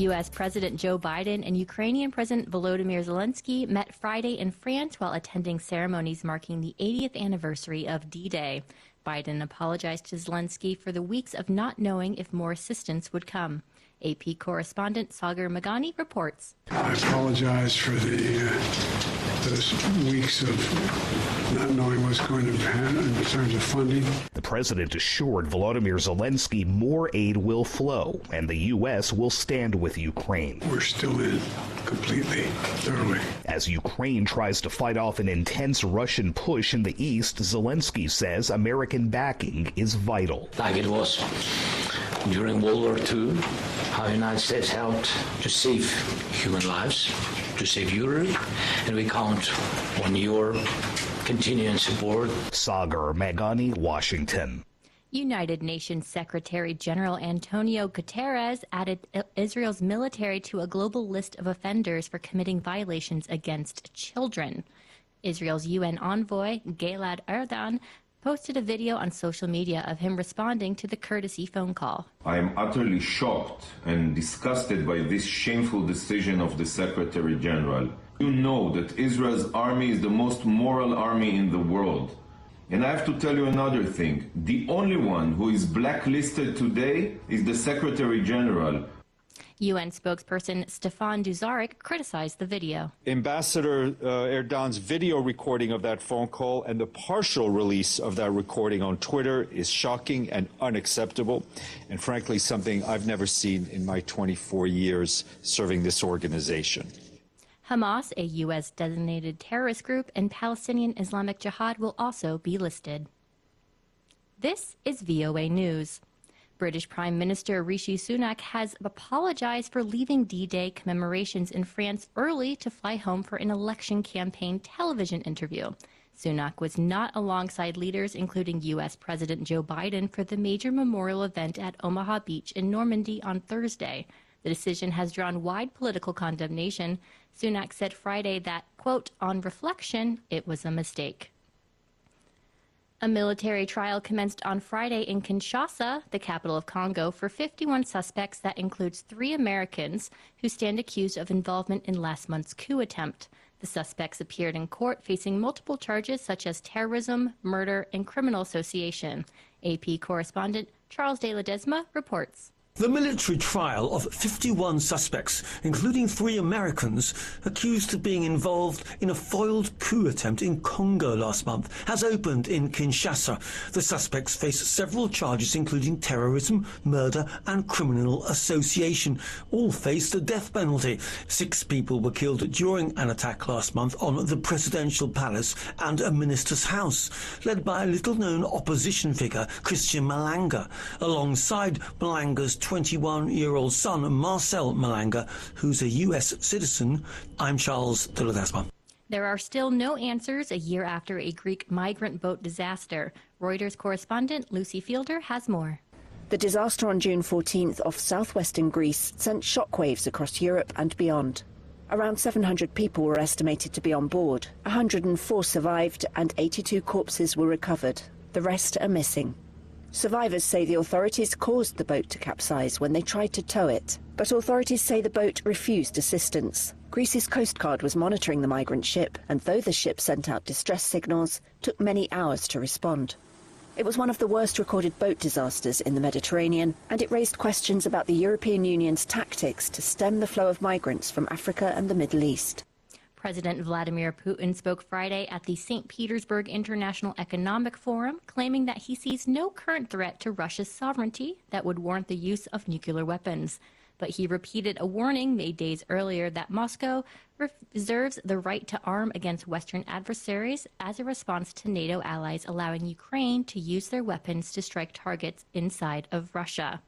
U.S. President Joe Biden and Ukrainian President Volodymyr Zelensky met Friday in France while attending ceremonies marking the 80th anniversary of D-Day. Biden apologized to Zelensky for the weeks of not knowing if more assistance would come. AP correspondent Sagar Meghani reports. I apologize for those weeks of not knowing what's going to happen in terms of funding. The president assured Volodymyr Zelensky more aid will flow and the U.S. will stand with Ukraine. We're still in completely, thoroughly. As Ukraine tries to fight off an intense Russian push in the east, Zelensky says American backing is vital. Like it was during World War II, how the United States helped to save human lives, to save Europe, and we count on your continuing support. Sagar Meghani, Washington. United Nations Secretary General Antonio Guterres added Israel's military to a global list of offenders for committing violations against children. Israel's UN envoy, Gilad Erdan, posted a video on social media of him responding to the courtesy phone call. I am utterly shocked and disgusted by this shameful decision of the Secretary General. You know that Israel's army is the most moral army in the world. And I have to tell you another thing. The only one who is blacklisted today is the Secretary General. UN spokesperson Stefan Dujarric criticized the video. Ambassador Erdogan's video recording of that phone call and the partial release of that recording on Twitter is shocking and unacceptable, and frankly something I've never seen in my 24 years serving this organization. Hamas, a U.S. designated terrorist group, and Palestinian Islamic Jihad will also be listed. This is VOA News. British Prime Minister Rishi Sunak has apologized for leaving D-Day commemorations in France early to fly home for an election campaign television interview. Sunak was not alongside leaders including U.S. President Joe Biden for the major memorial event at Omaha Beach in Normandy on Thursday. The decision has drawn wide political condemnation. Sunak said Friday that, quote, on reflection, it was a mistake. A military trial commenced on Friday in Kinshasa, the capital of Congo, for 51 suspects that includes 3 Americans who stand accused of involvement in last month's coup attempt. The suspects appeared in court facing multiple charges such as terrorism, murder, and criminal association. AP correspondent Charles de Ledesma reports. The military trial of 51 suspects, including 3 Americans, accused of being involved in a foiled coup attempt in Congo last month, has opened in Kinshasa. The suspects face several charges including terrorism, murder and criminal association. All face the death penalty. 6 people were killed during an attack last month on the presidential palace and a minister's house, led by a little-known opposition figure, Christian Malanga, alongside Malanga's 21-year-old son, Marcel Malanga, who's a U.S. citizen. I'm Charles de Ledesma. There are still no answers a year after a Greek migrant boat disaster. Reuters correspondent Lucy Fielder has more. The disaster on June 14th off southwestern Greece sent shockwaves across Europe and beyond. Around 700 people were estimated to be on board. 104 survived and 82 corpses were recovered. The rest are missing. Survivors say the authorities caused the boat to capsize when they tried to tow it. But authorities say the boat refused assistance. Greece's Coast Guard was monitoring the migrant ship, and though the ship sent out distress signals, took many hours to respond. It was one of the worst recorded boat disasters in the Mediterranean, and it raised questions about the European Union's tactics to stem the flow of migrants from Africa and the Middle East. President Vladimir Putin spoke Friday at the St. Petersburg International Economic Forum, claiming that he sees no current threat to Russia's sovereignty that would warrant the use of nuclear weapons. But he repeated a warning made days earlier that Moscow reserves the right to arm against Western adversaries as a response to NATO allies allowing Ukraine to use their weapons to strike targets inside of Russia.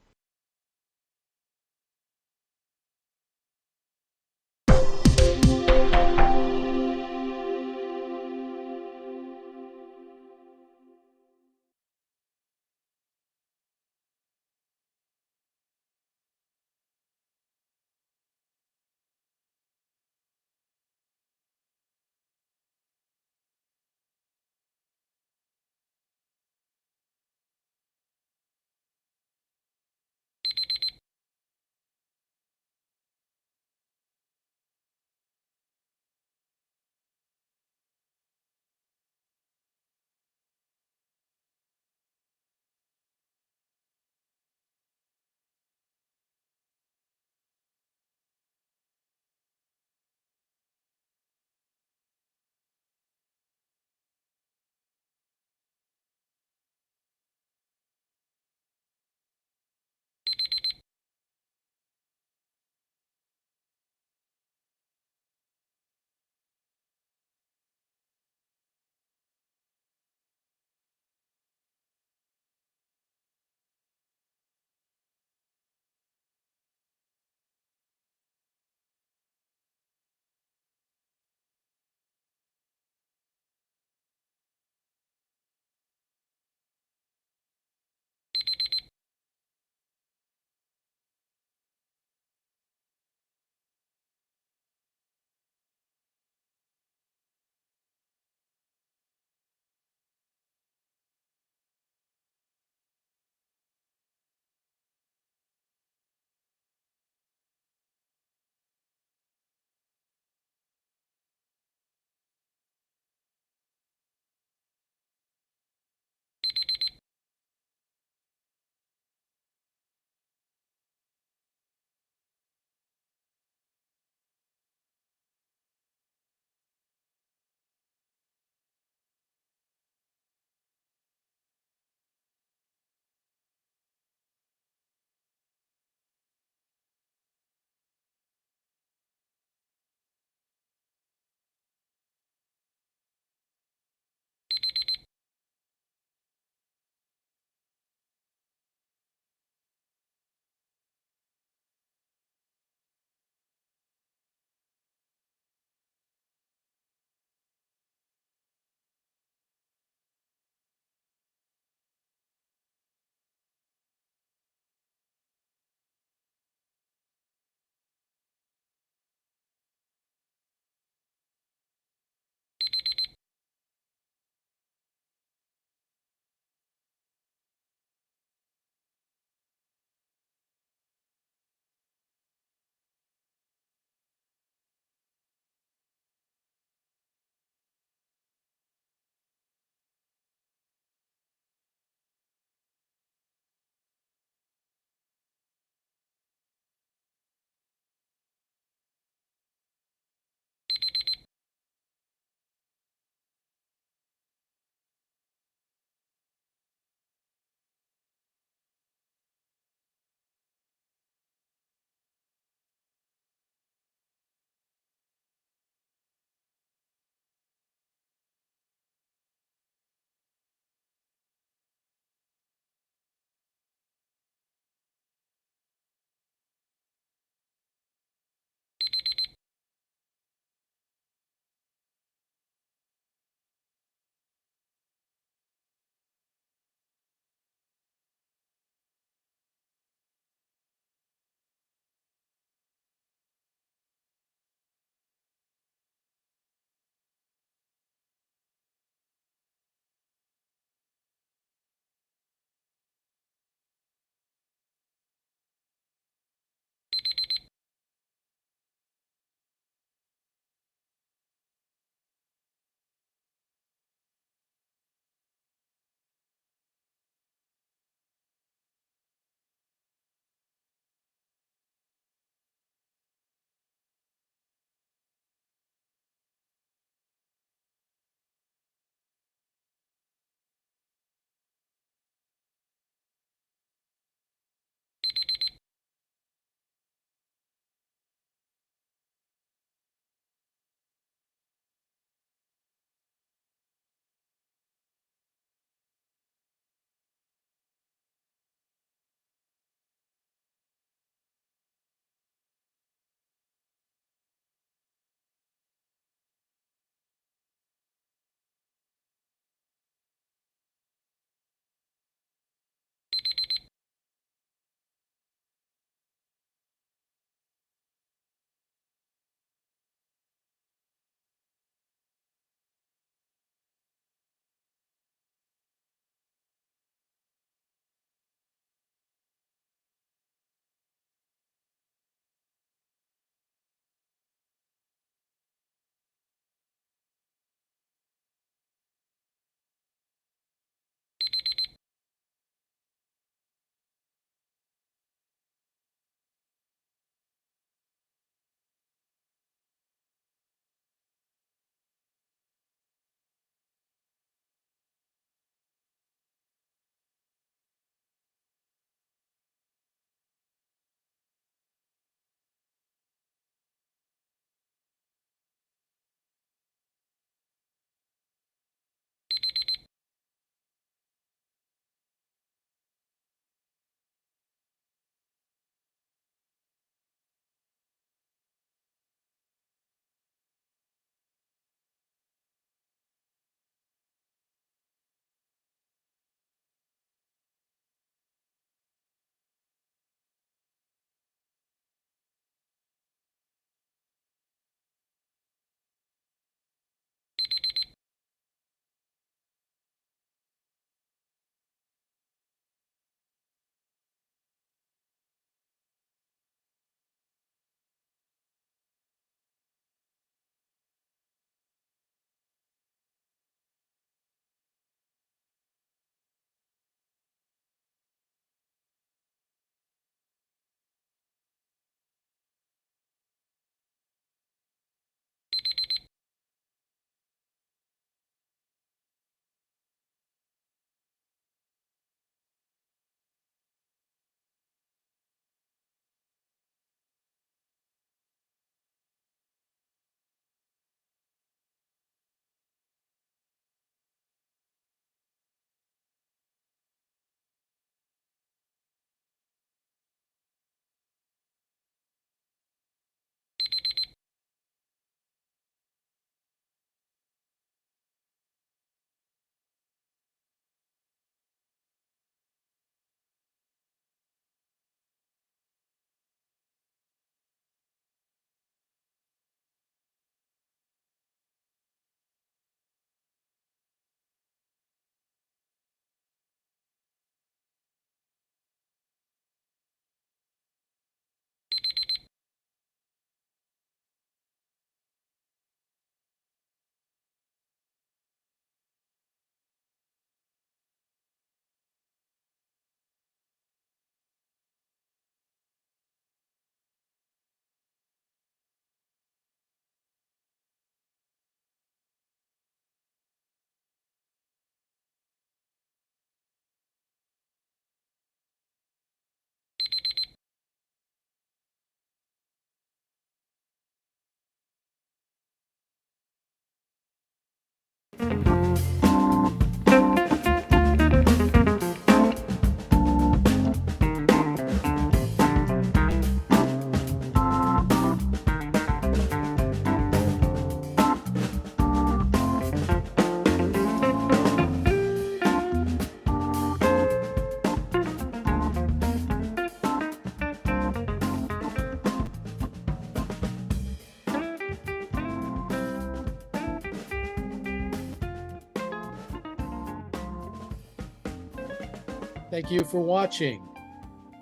Thank you for watching.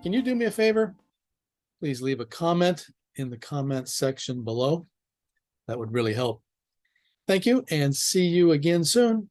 Can you do me a favor? Please leave a comment in the comments section below. That would really help. Thank you, and see you again soon.